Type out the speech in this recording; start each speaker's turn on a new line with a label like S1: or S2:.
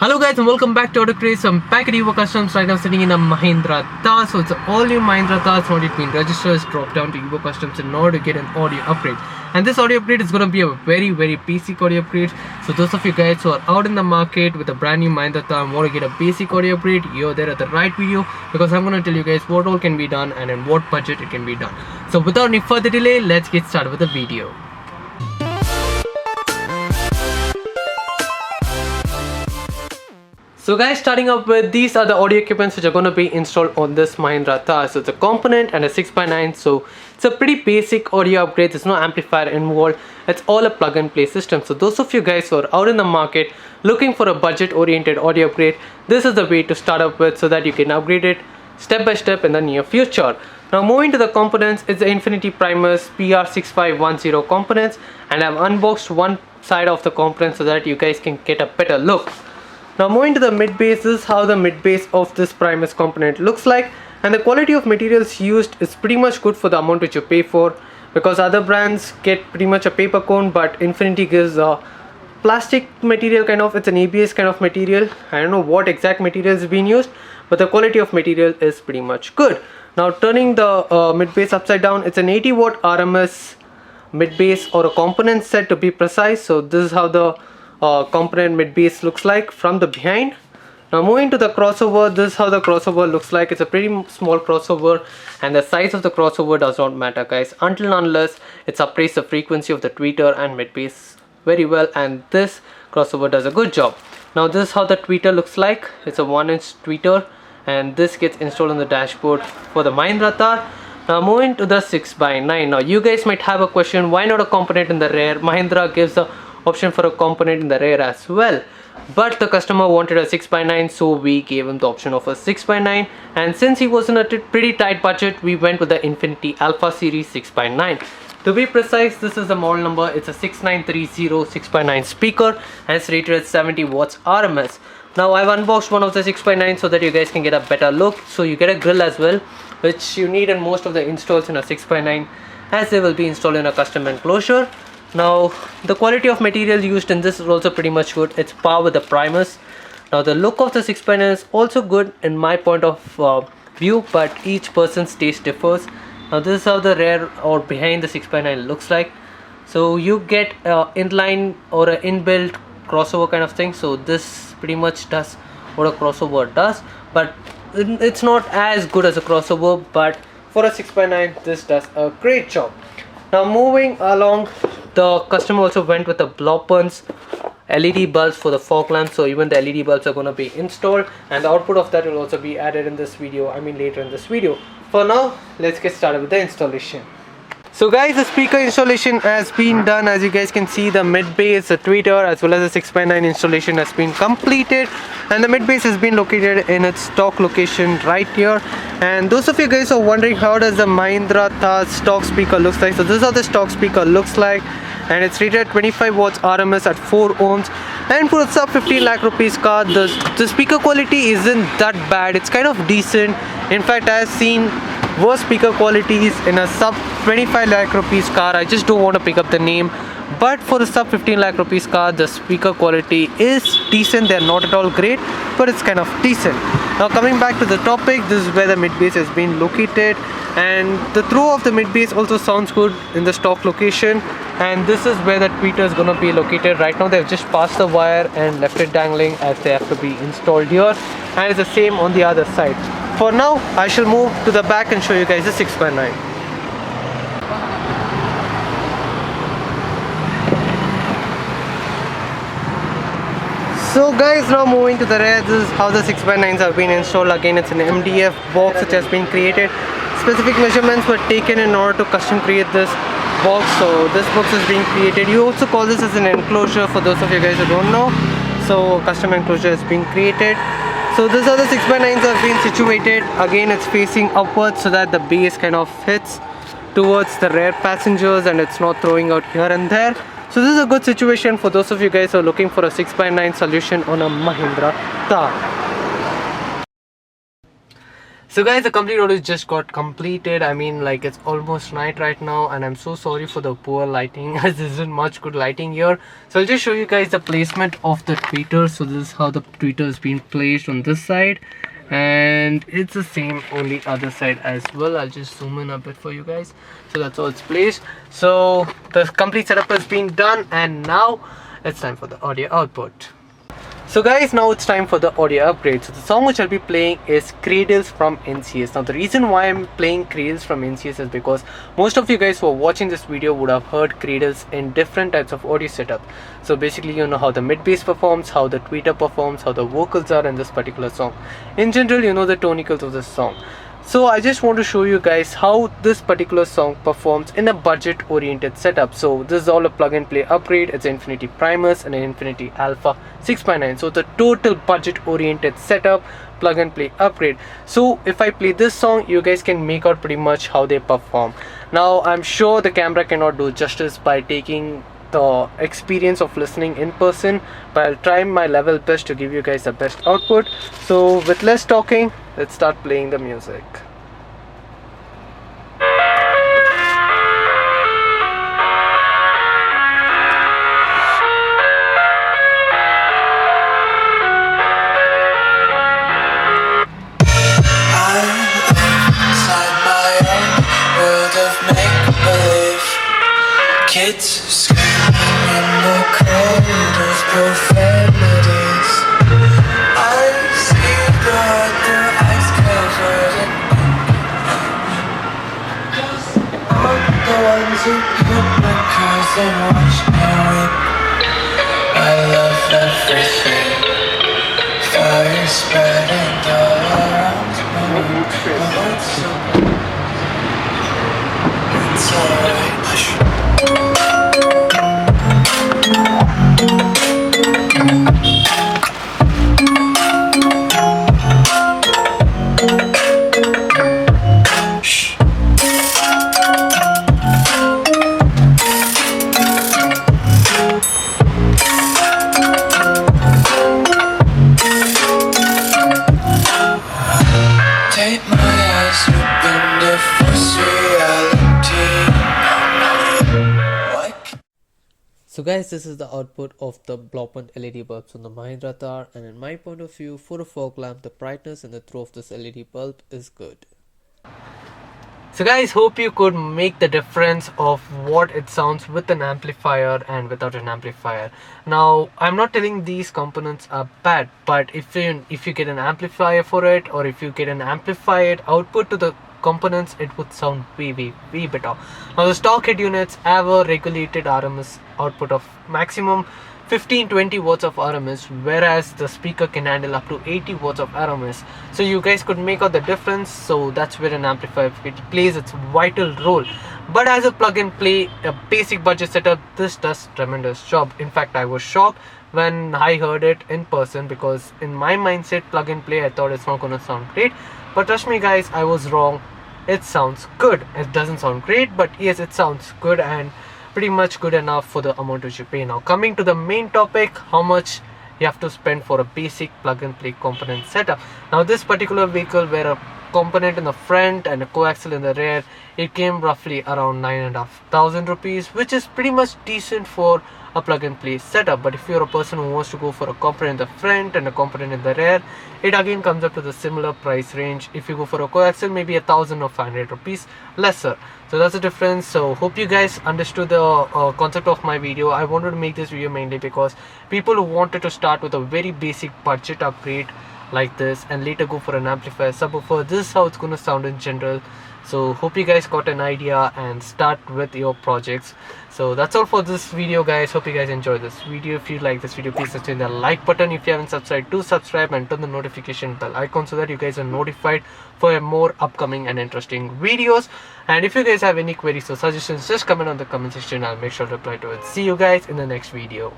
S1: Hello guys and welcome back to Auto Craze. I'm back at Evo Customs right now sitting in a Mahindra Thar. So it's an all new Mahindra Thar. So it been registered, drop down to Evo Customs in order to get an audio upgrade. And this audio upgrade is going to be a very basic audio upgrade. So those of you guys who are out in the market with a brand new Mahindra Thar and want to get a basic audio upgrade, you're there at the right video, because I'm going to tell you guys what all can be done and in what budget it can be done. So without any further delay, let's get started with the video. So guys, starting up with these are the audio equipments which are going to be installed on this Mahindra Thar. So it's a component and a 6x9, so it's a pretty basic audio upgrade. There's no amplifier involved. It's all a plug and play system. So those of you guys who are out in the market looking for a budget oriented audio upgrade, this is the way to start up with so that you can upgrade it step by step in the near future. Now moving to the components, it's the Infinity Primus PR6510 components, and I've unboxed one side of the component so that you guys can get a better look. Now moving to the mid base, this is how the mid base of this Primus component looks like, and the quality of materials used is pretty much good for the amount which you pay for, because other brands get pretty much a paper cone, but Infinity gives a plastic material kind of, it's an ABS kind of material. I don't know what exact material is being used, but the quality of material is pretty much good. Now turning the mid base upside down, it's an 80 watt RMS mid base, or a component set to be precise. So this is how the component mid base looks like from the behind. Now moving to the crossover, this is how the crossover looks like. It's a pretty small crossover, and the size of the crossover does not matter, guys, until and unless it's appraised the frequency of the tweeter and mid base very well, and this crossover does a good job. Now this is how the tweeter looks like. It's a 1-inch tweeter, and this gets installed on the dashboard for the Mahindra Thar. Now moving to the 6x9. Now you guys might have a question, why not a component in the rear? Mahindra gives the option for a component in the rear as well, but the customer wanted a 6x9, so we gave him the option of a 6x9, and since he was in a pretty tight budget, we went with the Infinity Alpha Series 6x9. To be precise, this is the model number. It's a 6930 6x9 speaker, and it's rated at 70 watts RMS. Now I've unboxed one of the 6x9 so that you guys can get a better look. So you get a grill as well, which you need in most of the installs in a 6x9, as they will be installed in a custom enclosure. Now the quality of material used in this is also pretty much good. It's par with the Primus. Now the look of the 6x9 is also good in my point of view, but each person's taste differs. Now this is how the rear or behind the 6x9 looks like. So you get inline or an inbuilt crossover kind of thing. So this pretty much does what a crossover does, but it's not as good as a crossover, but for a 6x9 this does a great job. Now moving along, the customer also went with the Blopens LED bulbs for the fog lamps, so even the LED bulbs are going to be installed, and the output of that will also be added in this video, later in this video. For now, let's get started with the installation. So guys, the speaker installation has been done. As you guys can see, the mid base, the tweeter, as well as the 6x9 installation has been completed, and the mid base has been located in its stock location right here. And those of you guys are wondering how does the Mahindra Thar stock speaker looks like, so this is how the stock speaker looks like, and it's rated at 25 watts RMS at 4 ohms, and for a sub 15 lakh rupees car, the speaker quality isn't that bad. It's kind of decent. In fact, I've seen worse speaker qualities in a sub 25 lakh rupees car. I just don't want to pick up the name, but for the sub 15 lakh rupees car, the speaker quality is decent. They're not at all great, but it's kind of decent. Now coming back to the topic, this is where the mid base has been located, and the throw of the mid base also sounds good in the stock location, and this is where the tweeter is going to be located. Right now they've just passed the wire and left it dangling, as they have to be installed here, and it's the same on the other side. For now, I shall move to the back and show you guys the 6x9. So guys, now moving to the rear, this is how the 6x9s have been installed. Again, it's an MDF box which has been created. Specific measurements were taken in order to custom create this box. So this box is being created. You also call this as an enclosure for those of you guys who don't know. So custom enclosure is being created. So this is how the 6x9s have been situated. Again, it's facing upwards so that the base kind of hits towards the rear passengers and it's not throwing out here and there. So this is a good situation for those of you guys who are looking for a 6x9 solution on a Mahindra Thar. So guys, the complete audio just got completed. I mean, like, it's almost night right now, and I'm so sorry for the poor lighting as there isn't much good lighting here. So I'll just show you guys the placement of the tweeter. So this is how the tweeter is being placed on this side, and it's the same on the other side as well. I'll just zoom in a bit for you guys. So that's how it's placed. So the complete setup has been done, and now it's time for the audio output. So guys, now it's time for the audio upgrade. So the song which I'll be playing is Cradles from NCS. Now the reason why I'm playing Cradles from NCS is because most of you guys who are watching this video would have heard Cradles in different types of audio setup. So basically, you know how the mid bass performs, how the tweeter performs, how the vocals are in this particular song. In general, you know the tonicals of this song. So I just want to show you guys how this particular song performs in a budget oriented setup. So this is all a plug and play upgrade. It's an Infinity Primus and an Infinity Alpha 6x9. So the total budget oriented setup, plug and play upgrade. So if I play this song, you guys can make out pretty much how they perform. Now I'm sure the camera cannot do justice by taking the experience of listening in person, but I'll try my level best to give you guys the best output. So with less talking, let's start playing the music.
S2: Kids screaming in the cradles, profanities. I see blood, their eyes covered in ink. I'm the ones who hit my cars and watch me weep. I love everything. Fire spreading all around me. It's alright, hush. Take my eyes open to force reality.
S1: So guys, this is the output of the block-point LED bulbs on the Mahindra Thar, and in my point of view, for a fog lamp, the brightness and the throw of this LED bulb is good. So guys, hope you could make the difference of what it sounds with an amplifier and without an amplifier. Now, I'm not telling these components are bad, but if you get an amplifier for it, or if you get an amplified output to the components, it would sound way better. Now the stock head units have a regulated RMS output of maximum 15-20 watts of RMS, whereas the speaker can handle up to 80 watts of RMS. So you guys could make out the difference. So that's where an amplifier plays its vital role. But as a plug and play, a basic budget setup, this does tremendous job. In fact, I was shocked when I heard it in person, because in my mindset, plug and play, I thought it's not gonna sound great. But trust me guys, I was wrong. It sounds good. It doesn't sound great, but yes, it sounds good and pretty much good enough for the amount which you pay. Now coming to the main topic, how much you have to spend for a basic plug and play component setup. Now this particular vehicle, where a component in the front and a coaxial in the rear, it came roughly around 9,500 rupees, which is pretty much decent for a plug and play setup. But if you're a person who wants to go for a component in the front and a component in the rear, it again comes up to the similar price range. If you go for a coaxial, maybe 1,000 or 500 rupees lesser. So that's the difference. So hope you guys understood the concept of my video. I wanted to make this video mainly because people who wanted to start with a very basic budget upgrade like this and later go for an amplifier subwoofer, this is how it's going to sound in general. So hope you guys got an idea and start with your projects. So that's all for this video guys. Hope you guys enjoyed this video. If you like this video, please hit the like button. If you haven't subscribed, do subscribe and turn the notification bell icon so that you guys are notified for more upcoming and interesting videos. And if you guys have any queries or suggestions, just comment on the comment section. I'll make sure to reply to it. See you guys in the next video.